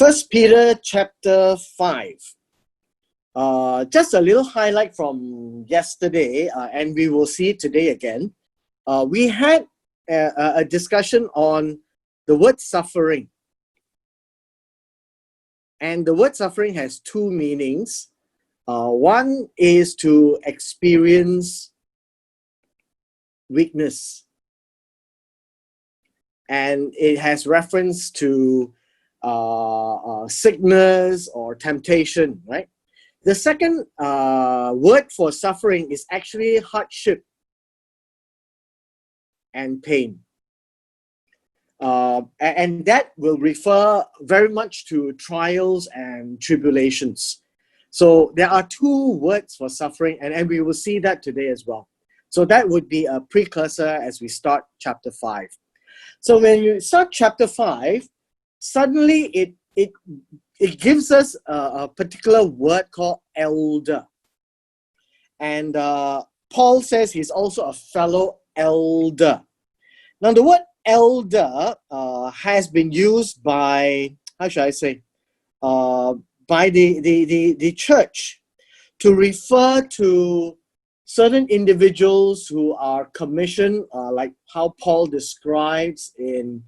First Peter chapter 5. Just a little highlight from yesterday, and we will see it today again. We had a discussion on the word suffering. And the word suffering has two meanings. One is to experience weakness. And it has reference to sickness or temptation, right? The second word for suffering is actually hardship and pain. And that will refer very much to trials and tribulations. So there are two words for suffering, and we will see that today as well. So that would be a precursor as we start chapter 5. So when you start chapter 5, suddenly it gives us a particular word called elder. And Paul says he's also a fellow elder. Now the word elder has been used by, how should I say, by the church to refer to certain individuals who are commissioned, like how Paul describes in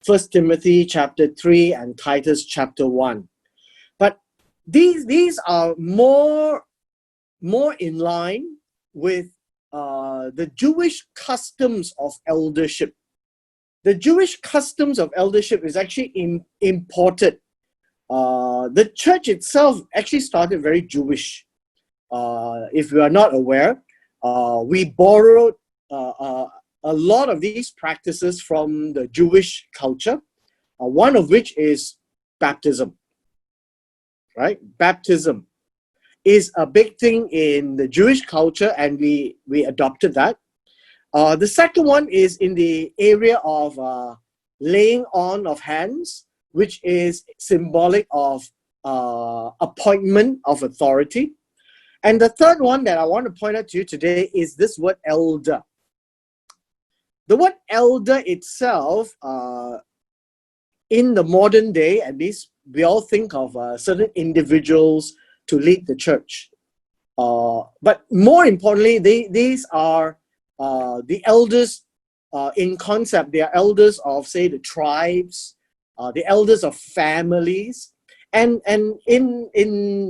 1 Timothy chapter 3 and Titus chapter 1. But these are more in line with the Jewish customs of eldership. The Jewish customs of eldership is actually imported. The church itself actually started very Jewish. If you are not aware, we borrowed a lot of these practices from the Jewish culture, one of which is baptism, right? Baptism is a big thing in the Jewish culture, and we adopted that. The second one is in the area of laying on of hands, which is symbolic of appointment of authority. And the third one that I want to point out to you today is this word elder. The word elder itself, in the modern day, at least, we all think of certain individuals to lead the church. But more importantly, these are the elders in concept. They are elders of, say, the tribes, the elders of families. And in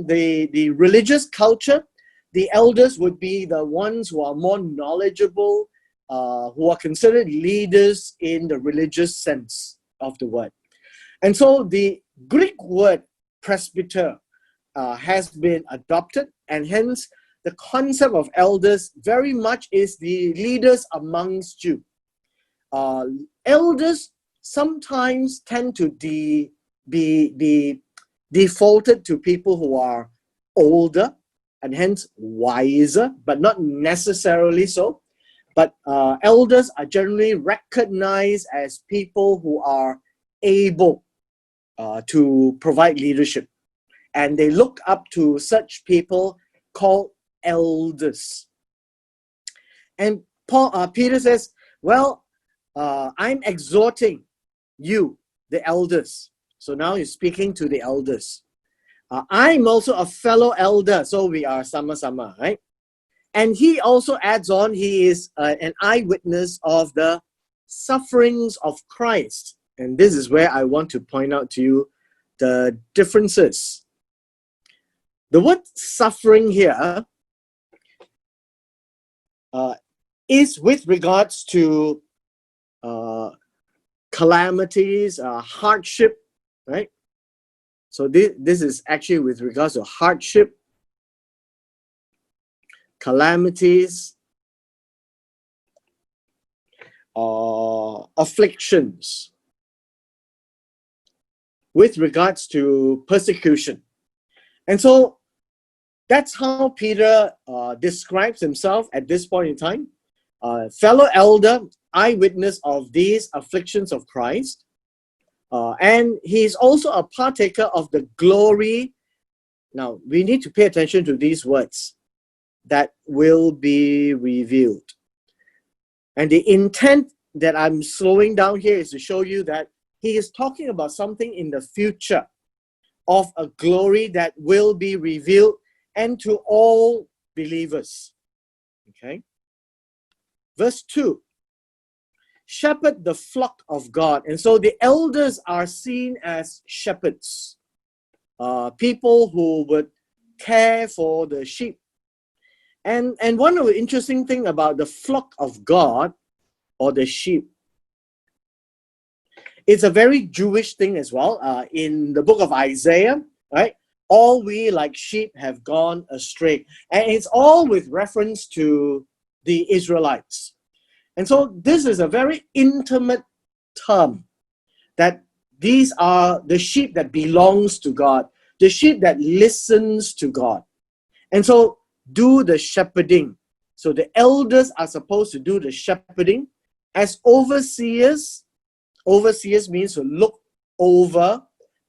the religious culture, the elders would be the ones who are more knowledgeable, who are considered leaders in the religious sense of the word. And so the Greek word presbyter has been adopted, and hence the concept of elders very much is the leaders amongst you. Elders sometimes tend to be defaulted to people who are older and hence wiser, but not necessarily so. But elders are generally recognized as people who are able to provide leadership. And they look up to such people called elders. And Peter says, well, I'm exhorting you, the elders. So now he's speaking to the elders. I'm also a fellow elder, so we are sama-sama, right? And he also adds on, he is an eyewitness of the sufferings of Christ. And this is where I want to point out to you the differences. The word suffering here is with regards to calamities, hardship, right? So this is actually with regards to hardship, calamities, afflictions, with regards to persecution. And so that's how Peter describes himself at this point in time. Fellow elder, eyewitness of these afflictions of Christ. And he's also a partaker of the glory. Now, we need to pay attention to these words that will be revealed. And the intent that I'm slowing down here is to show you that he is talking about something in the future of a glory that will be revealed and to all believers. Okay. Verse 2. Shepherd the flock of God. And so the elders are seen as shepherds, people who would care for the sheep. And one of the interesting thing about the flock of God, or the sheep, it's a very Jewish thing as well. In the book of Isaiah, right? All we like sheep have gone astray. And it's all with reference to the Israelites. And so this is a very intimate term, that these are the sheep that belongs to God, the sheep that listens to God. And so do the shepherding. So the elders are supposed to do the shepherding as overseers. Overseers means to look over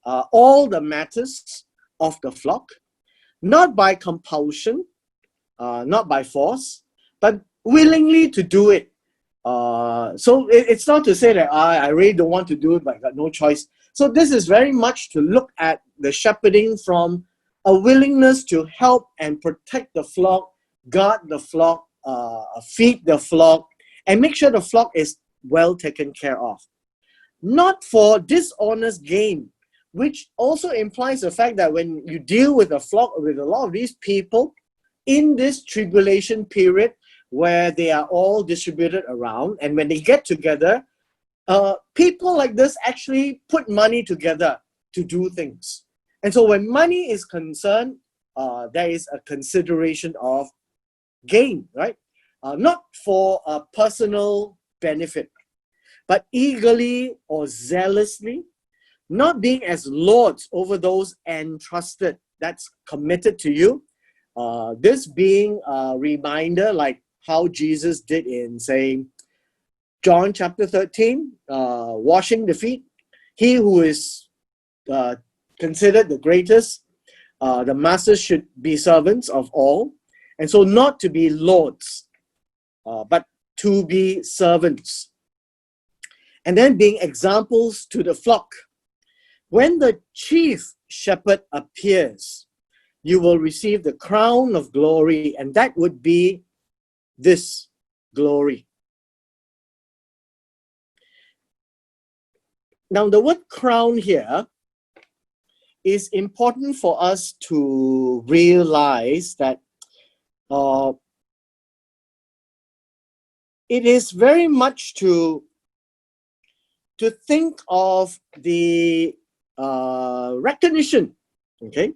all the matters of the flock, not by compulsion, not by force, but willingly to do it. So it's not to say that I really don't want to do it, but I got no choice. So this is very much to look at the shepherding from a willingness to help and protect the flock, guard the flock, feed the flock, and make sure the flock is well taken care of. Not for dishonest gain, which also implies the fact that when you deal with a flock, with a lot of these people in this tribulation period where they are all distributed around, and when they get together, people like this actually put money together to do things. And so when money is concerned, there is a consideration of gain, right? Not for a personal benefit, but eagerly or zealously, not being as lords over those entrusted, that's committed to you. This being a reminder, like how Jesus did in, say, John chapter 13, washing the feet. He who is considered the greatest, the masters should be servants of all. And so not to be lords, but to be servants. And then being examples to the flock. When the chief shepherd appears, you will receive the crown of glory, and that would be this glory. Now, the word crown here is important for us to realize that it is very much to think of the recognition, okay?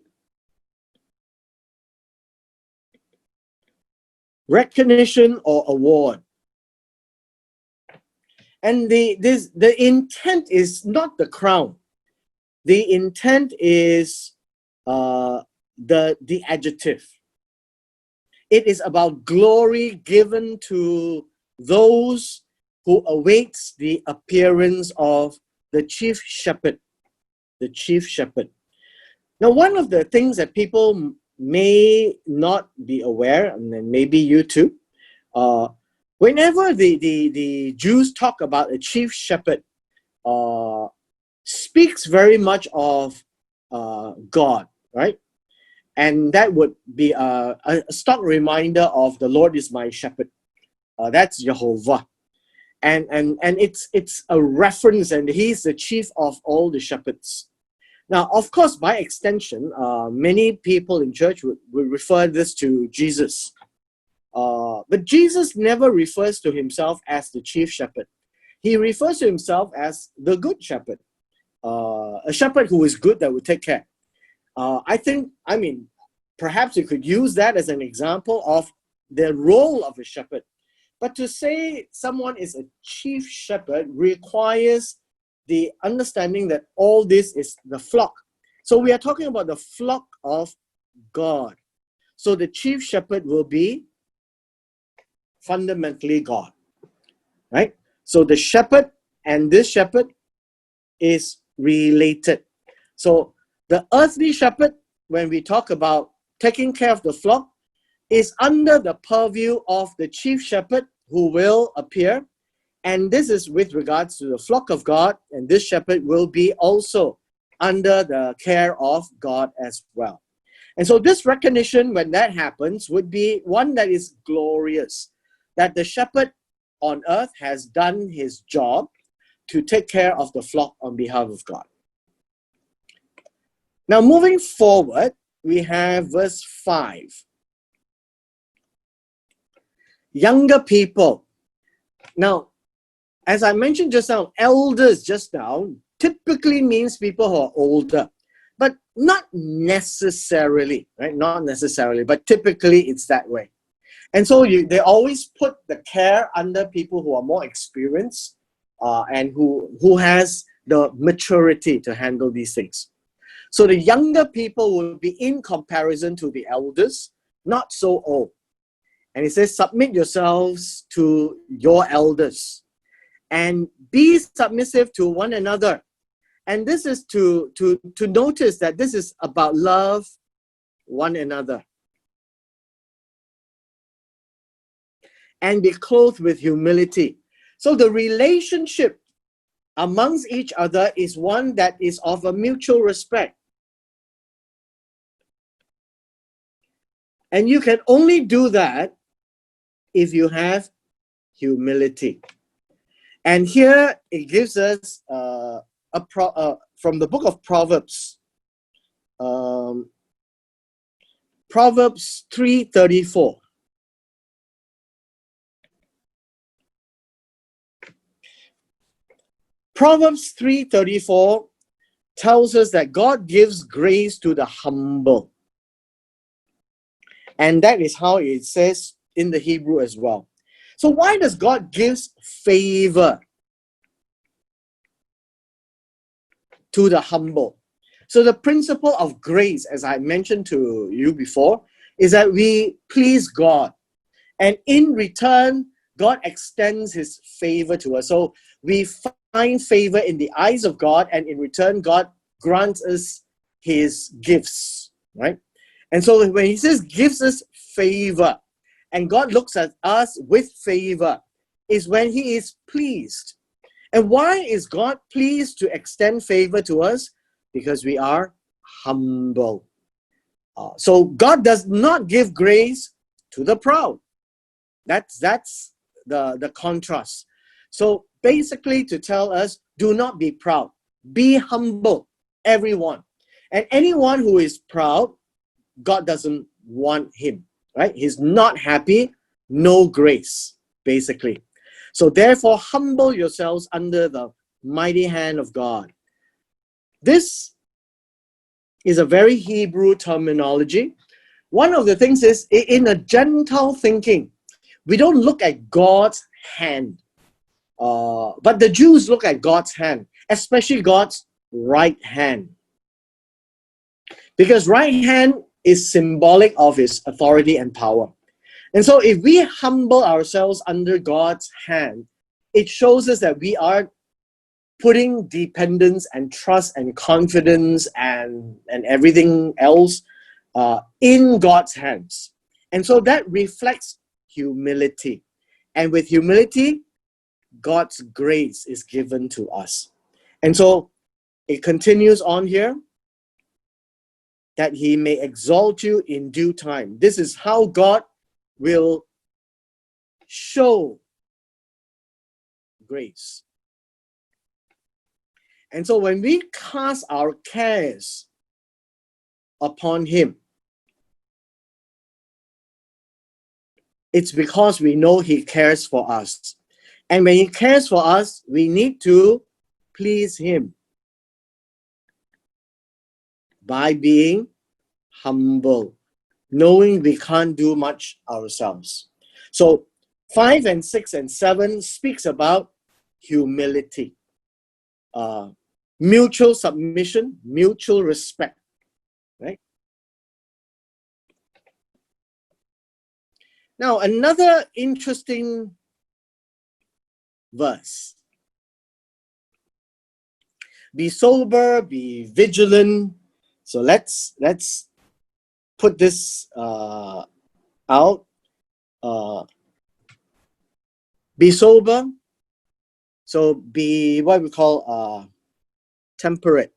Recognition or award. And the intent is not the crown. The intent is the adjective. It is about glory given to those who awaits the appearance of the chief shepherd. The chief shepherd. Now, one of the things that people may not be aware, and then maybe you too, whenever the Jews talk about a chief shepherd, speaks very much of God, right? And that would be a stark reminder of the Lord is my shepherd. That's Jehovah. And it's a reference, and he's the chief of all the shepherds. Now, of course, by extension, many people in church would refer this to Jesus. But Jesus never refers to himself as the chief shepherd. He refers to himself as the good shepherd. A shepherd who is good, that will take care. Perhaps you could use that as an example of the role of a shepherd. But to say someone is a chief shepherd requires the understanding that all this is the flock. So we are talking about the flock of God. So the chief shepherd will be fundamentally God, right? So the shepherd and this shepherd is related. So the earthly shepherd, when we talk about taking care of the flock, is under the purview of the chief shepherd who will appear. And this is with regards to the flock of God, and this shepherd will be also under the care of God as well. And so this recognition, when that happens, would be one that is glorious, that the shepherd on earth has done his job to take care of the flock on behalf of God. Now, moving forward, we have verse 5. Younger people. Now, as I mentioned just now, elders just now typically means people who are older, but not necessarily, right? Not necessarily, but typically it's that way. And so they always put the care under people who are more experienced and who has the maturity to handle these things. So the younger people will be in comparison to the elders, not so old. And it says, submit yourselves to your elders and be submissive to one another. And this is to notice that this is about love one another. And be clothed with humility. So the relationship amongst each other is one that is of a mutual respect. And you can only do that if you have humility. And here it gives us from the book of Proverbs, Proverbs 3:34. Proverbs 3:34 tells us that God gives grace to the humble. And that is how it says in the Hebrew as well. So why does God give favor to the humble? So the principle of grace, as I mentioned to you before, is that we please God. And in return, God extends his favor to us. So we find favor in the eyes of God, and in return, God grants us his gifts, right? And so when he says gives us favor, and God looks at us with favor, is when he is pleased. And why is God pleased to extend favor to us? Because we are humble. So God does not give grace to the proud. That's the contrast. So basically to tell us, do not be proud. Be humble, everyone. And anyone who is proud, God doesn't want him, right? He's not happy, no grace, basically. So therefore, humble yourselves under the mighty hand of God. This is a very Hebrew terminology. One of the things is, in a Gentile thinking, we don't look at God's hand. But the Jews look at God's hand, especially God's right hand. Because right hand is symbolic of his authority and power. And so if we humble ourselves under God's hand, it shows us that we are putting dependence and trust and confidence and everything else in God's hands. And so that reflects humility. And with humility, God's grace is given to us. And so it continues on here, that he may exalt you in due time. This is how God will show grace. And so when we cast our cares upon him, it's because we know he cares for us. And when he cares for us, we need to please him by being humble, knowing we can't do much ourselves. So 5 and 6 and 7 speaks about humility, mutual submission, mutual respect, right? Now, another interesting verse. Be sober, be vigilant. So let's put this out. Be sober. So be what we call temperate.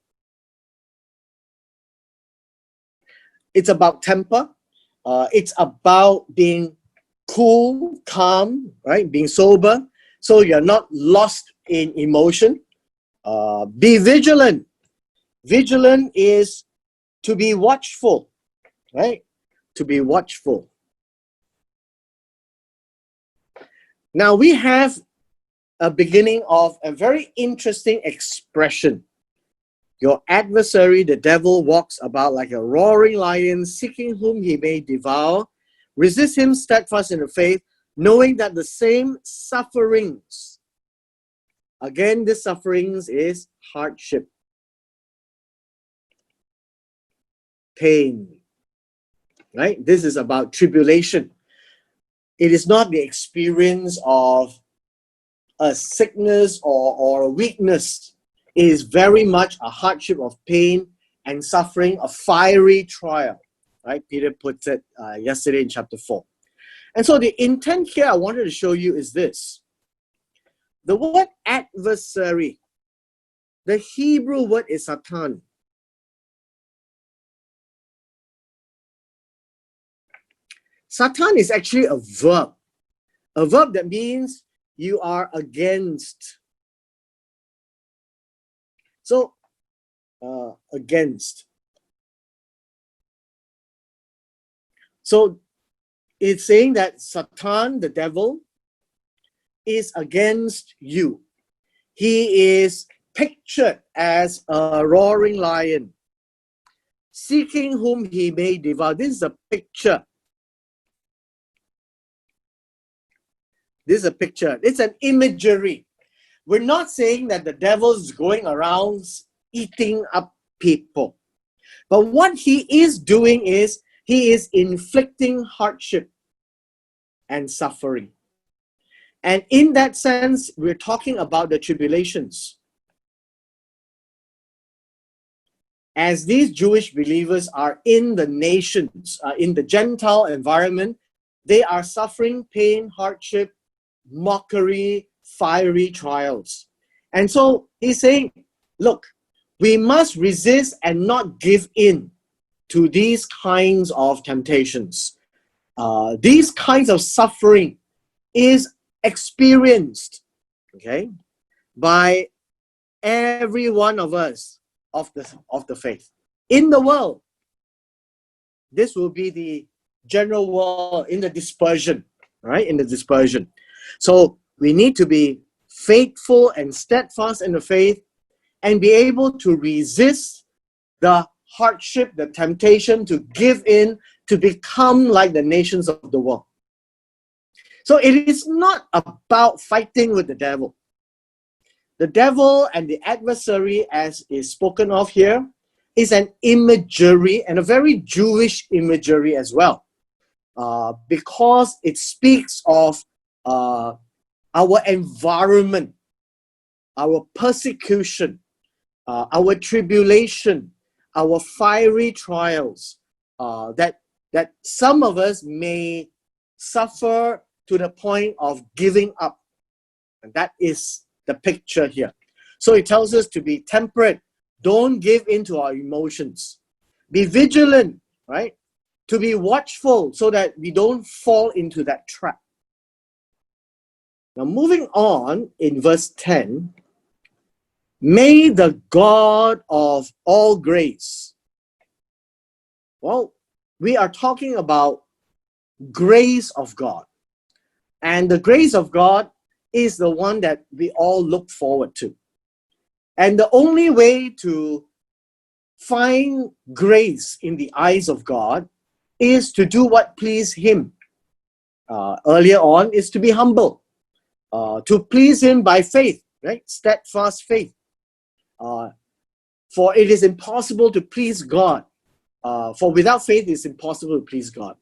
it's about temper. It's about being cool, calm, right? Being sober, so you're not lost in emotion. Be vigilant. Vigilant is to be watchful, right? To be watchful. Now we have a beginning of a very interesting expression. Your adversary, the devil, walks about like a roaring lion, seeking whom he may devour. Resist him steadfast in the faith, knowing that the same sufferings, again, this sufferings is hardship, pain, right? This is about tribulation. It is not the experience of a sickness or a weakness. It is very much a hardship of pain and suffering, a fiery trial, right? Peter puts it yesterday in chapter 4. And so the intent here I wanted to show you is this. The word adversary, the Hebrew word is Satan. Satan is actually a verb that means you are against. So, against. So, it's saying that Satan, the devil, is against you. He is pictured as a roaring lion, seeking whom he may devour. This is a picture. This is a picture. It's an imagery. We're not saying that the devil is going around eating up people. But what he is doing is he is inflicting hardship and suffering. And in that sense, we're talking about the tribulations. As these Jewish believers are in the nations, in the Gentile environment, they are suffering pain, hardship, mockery, fiery trials. And so he's saying, look, we must resist and not give in to these kinds of temptations. These kinds of suffering is experienced, okay, by every one of us of the faith. In the world, this will be the general world in the dispersion, right? In the dispersion. So we need to be faithful and steadfast in the faith and be able to resist the hardship, the temptation to give in, to become like the nations of the world. So it is not about fighting with the devil. The devil and the adversary, as is spoken of here, is an imagery and a very Jewish imagery as well, because it speaks of our environment, our persecution, our tribulation, our fiery trials, that some of us may suffer to the point of giving up. And that is the picture here. So it tells us to be temperate. Don't give in to our emotions. Be vigilant, right? To be watchful so that we don't fall into that trap. Now moving on in verse 10, may the God of all grace. Well, we are talking about grace of God. And the grace of God is the one that we all look forward to. And the only way to find grace in the eyes of God is to do what please Him. Earlier on is to be humble, to please Him by faith, right? Steadfast faith. For it is impossible to please God. For without faith, it is impossible to please God.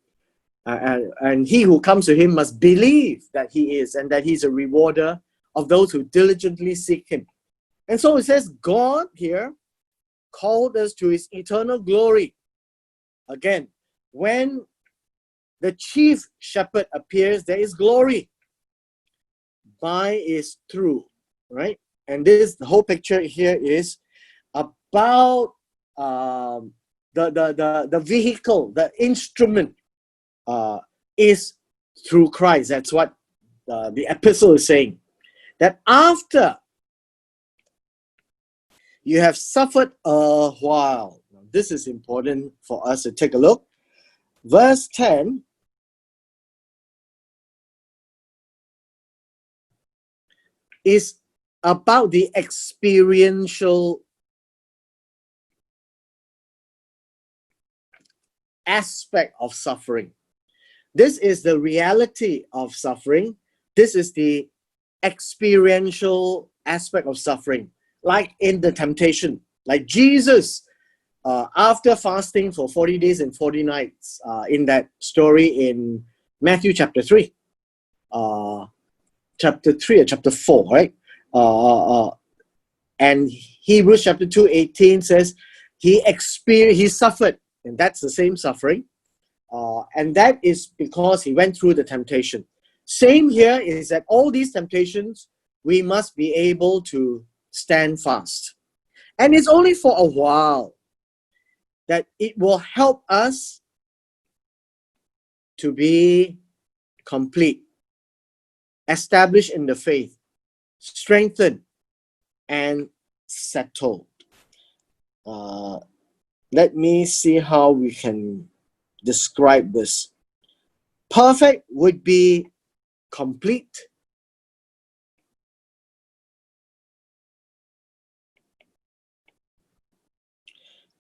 And he who comes to Him must believe that He is, and that He's a rewarder of those who diligently seek Him. And so it says, God here called us to His eternal glory. Again, when the chief shepherd appears, there is glory. By is through, right? And the whole picture here is about the the vehicle, the instrument is through Christ. That's what the epistle is saying. That after you have suffered a while. Now, this is important for us to take a look. Verse 10 is about the experiential aspect of suffering. This is the reality of suffering. This is the experiential aspect of suffering. Like in the temptation, like Jesus, after fasting for 40 days and 40 nights, in that story in Matthew chapter 3, chapter 3 or chapter 4, right? And Hebrews chapter 2:18 says he suffered, and that's the same suffering. And that is because he went through the temptation. Same here is that all these temptations, we must be able to stand fast. And it's only for a while that it will help us to be complete, established in the faith, strengthened, and settled. Let me see how we can describe this. Perfect would be complete.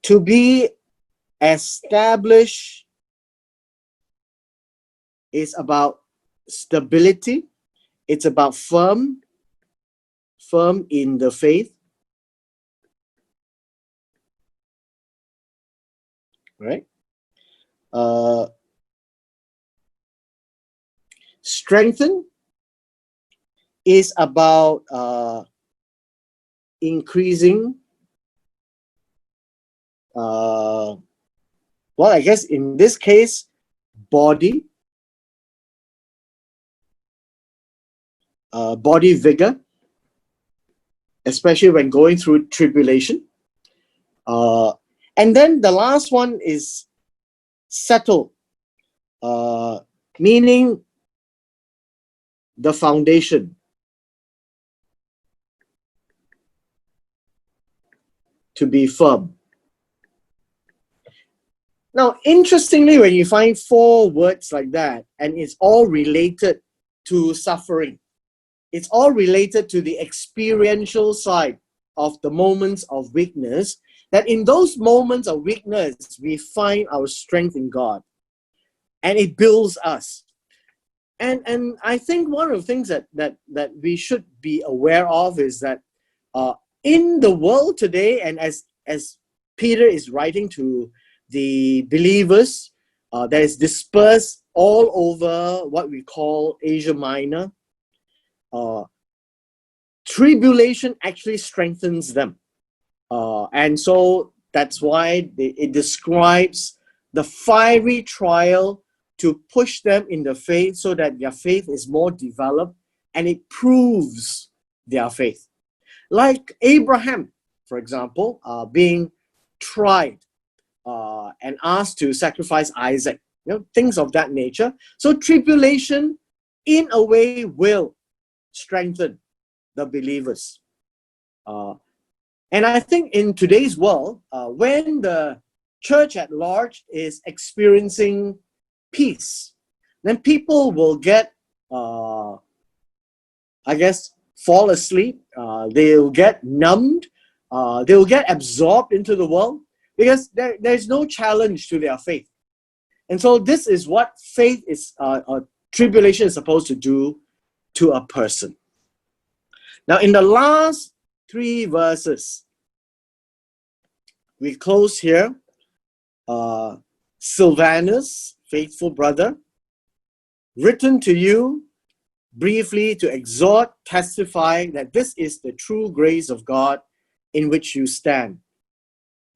To be established is about stability. It's about firm in the faith. Right? Strengthen is about increasing. Well, I guess in this case, body vigor, especially when going through tribulation. And then the last one is settle, meaning the foundation. To be firm. Now, interestingly, when you find 4 words like that, and it's all related to suffering, it's all related to the experiential side of the moments of weakness, that in those moments of weakness, we find our strength in God. And it builds us. And I think one of the things that we should be aware of is that in the world today, and as Peter is writing to the believers that is dispersed all over what we call Asia Minor, tribulation actually strengthens them. And so that's why it describes the fiery trial to push them in the faith so that their faith is more developed and it proves their faith. Like Abraham, for example, being tried and asked to sacrifice Isaac, things of that nature. So tribulation, in a way, will strengthen the believers. And I think in today's world, when the church at large is experiencing peace, then people will get, fall asleep. They'll get numbed. They'll get absorbed into the world because there's no challenge to their faith. And so this is what faith is, tribulation is supposed to do to a person. Now, in the last 3 verses, we close here. Silvanus, faithful brother, written to you briefly to exhort, testify that this is the true grace of God in which you stand.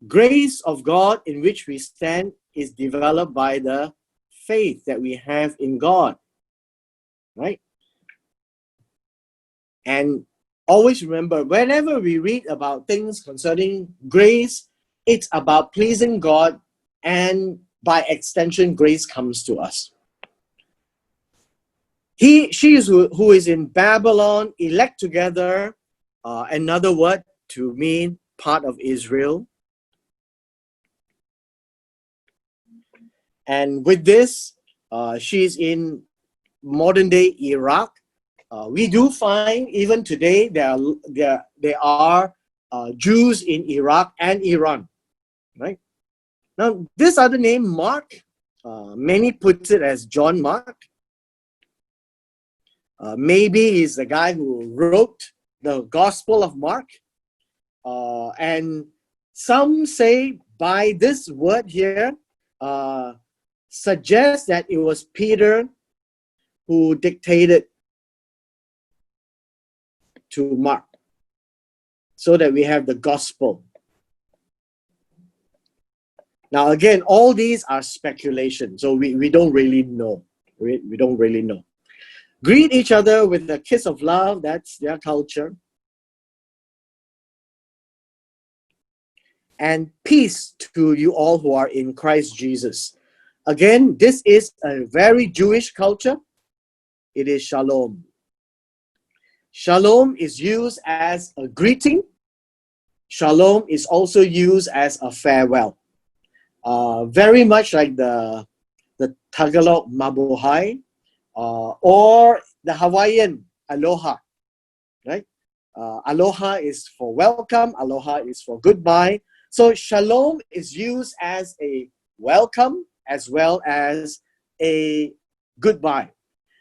Grace of God in which we stand is developed by the faith that we have in God, right? And always remember, whenever we read about things concerning grace, it's about pleasing God and by extension, grace comes to us. She is who is in Babylon, elect together, another word to mean part of Israel. And with this, she's in modern day Iraq. We do find even today there are Jews in Iraq and Iran, right? Now, this other name, Mark, many put it as John Mark. Maybe he's the guy who wrote the Gospel of Mark. And some say by this word here, suggests that it was Peter who dictated to Mark, so that we have the Gospel. Now, again, all these are speculation, so we don't really know. We don't really know. Greet each other with a kiss of love. That's their culture. And peace to you all who are in Christ Jesus. Again, this is a very Jewish culture. It is shalom. Shalom is used as a greeting. Shalom is also used as a farewell. Very much like the Tagalog mabuhay, or the Hawaiian aloha, right? Aloha is for welcome, aloha is for goodbye. So shalom is used as a welcome as well as a goodbye.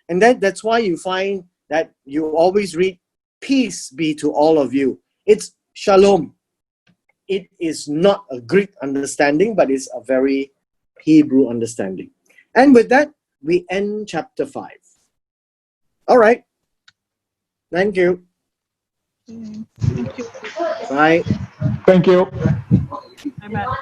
And that's why you find that you always read, peace be to all of you. It's shalom. It is not a Greek understanding, but it's a very Hebrew understanding. And with that, we end chapter 5. All right. Thank you. Thank you. Bye. Thank you. Bye-bye.